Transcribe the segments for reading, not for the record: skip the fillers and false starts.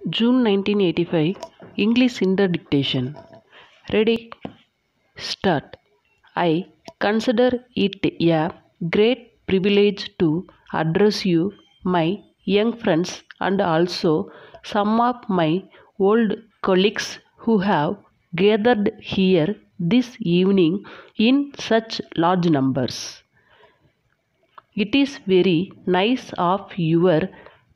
June 1985, English in the dictation. Ready? Start. I consider it a great privilege to address you, my young friends, and also some of my old colleagues who have gathered here this evening in such large numbers. It is very nice of your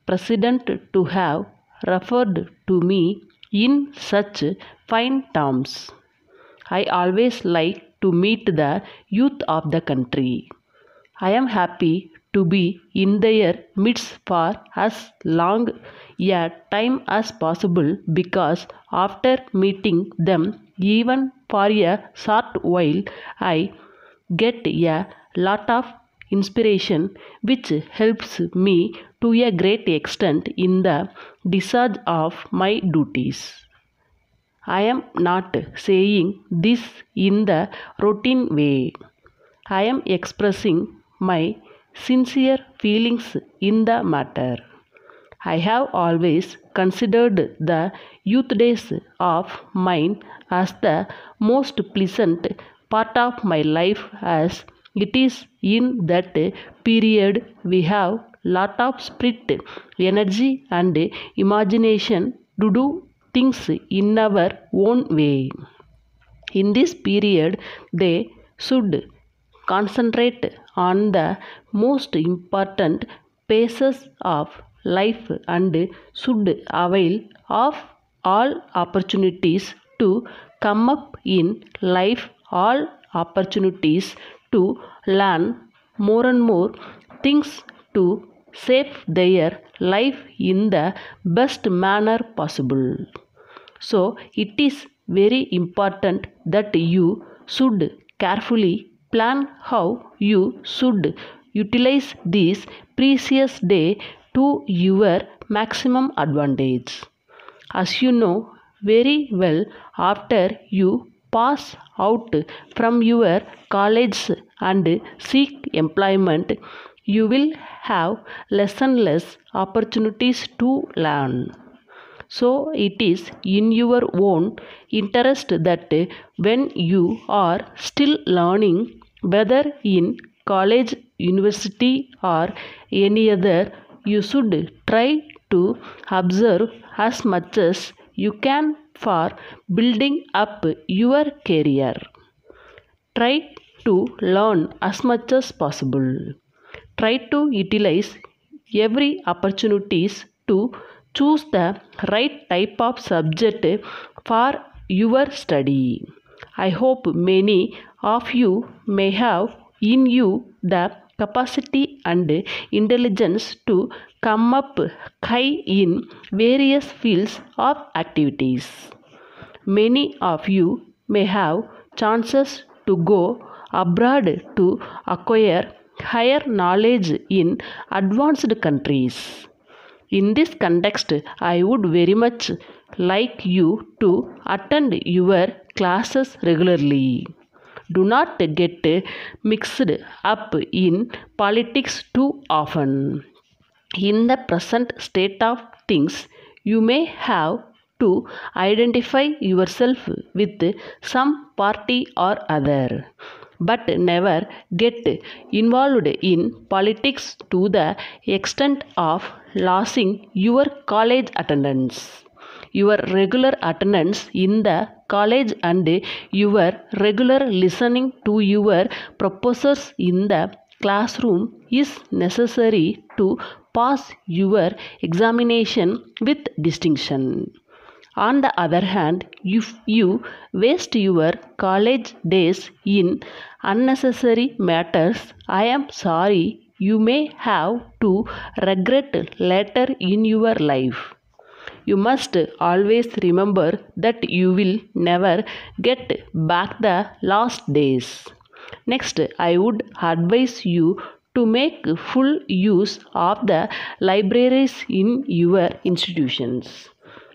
president to have referred to me in such fine terms. I always like to meet the youth of the country. I am happy to be in their midst for as long a time as possible because after meeting them even for a short while I get a lot of inspiration which helps me to a great extent in the discharge of my duties. I am not saying this in the routine way. I am expressing my sincere feelings in the matter. I have always considered the youth days of mine as the most pleasant part of my life as it is in that period we have lot of spirit, energy and imagination to do things in our own way. In this period, they should concentrate on the most important phases of life and should avail of all opportunities to come up in life, all opportunities to learn more and more things to shape their life in the best manner possible. So, it is very important that you should carefully plan how you should utilize this precious day to your maximum advantage. As you know very well, after you pass out from your college and seek employment, you will have less and less opportunities to learn. So, it is in your own interest that when you are still learning, whether in college, university, or any other, you should try to observe as much as you can for building up your career. Try to learn as much as possible. Try to utilize every opportunities to choose the right type of subject for your study. I hope many of you may have in you the capacity and intelligence to come up high in various fields of activities. Many of you may have chances to go abroad to acquire higher knowledge in advanced countries. In this context, I would very much like you to attend your classes regularly. Do not get mixed up in politics too often. In the present state of things, you may have to identify yourself with some party or other, but never get involved in politics to the extent of losing your college attendance. Your regular attendance in the college and your regular listening to your professors in the classroom is necessary to pass your examination with distinction. On the other hand, if you waste your college days in unnecessary matters, I am sorry you may have to regret later in your life. You must always remember that you will never get back the lost days. Next, I would advise you to make full use of the libraries in your institutions.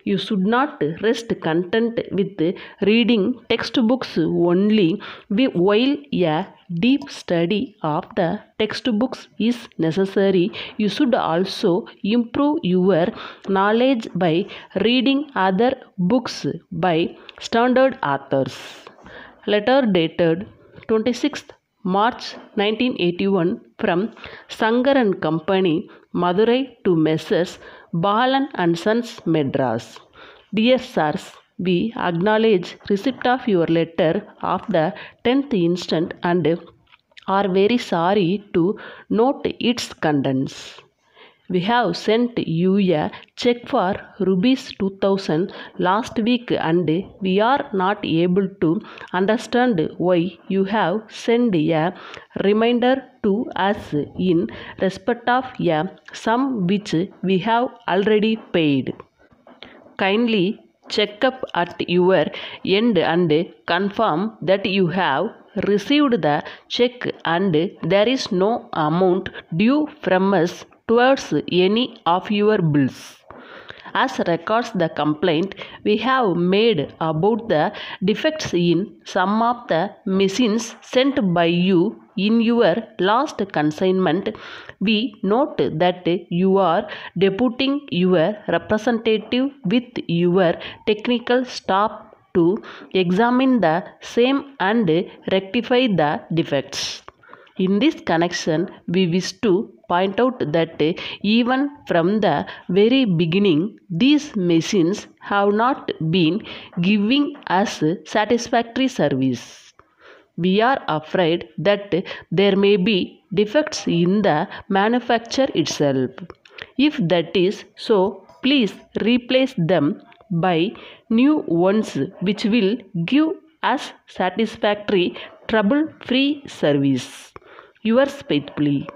You should not rest content with reading textbooks only while a deep study of the textbooks is necessary. You should also improve your knowledge by reading other books by standard authors. Letter dated 26th March 1981 from Sankar and Company, Madurai to Messrs. Balan and Sons, Madras. Dear Sirs, we acknowledge receipt of your letter of the 10th instant and are very sorry to note its contents. We have sent you a check for rupees 2000 last week and we are not able to understand why you have sent a reminder to us in respect of a sum which we have already paid. Kindly check up at your end and confirm that you have received the check and there is no amount due from us towards any of your bills. As regards the complaint we have made about the defects in some of the machines sent by you in your last consignment, we note that you are deputing your representative with your technical staff to examine the same and rectify the defects. In this connection, we wish to point out that even from the very beginning, these machines have not been giving us satisfactory service. We are afraid that there may be defects in the manufacture itself. If that is so, please replace them by new ones which will give us satisfactory, trouble-free service. Yours faithfully.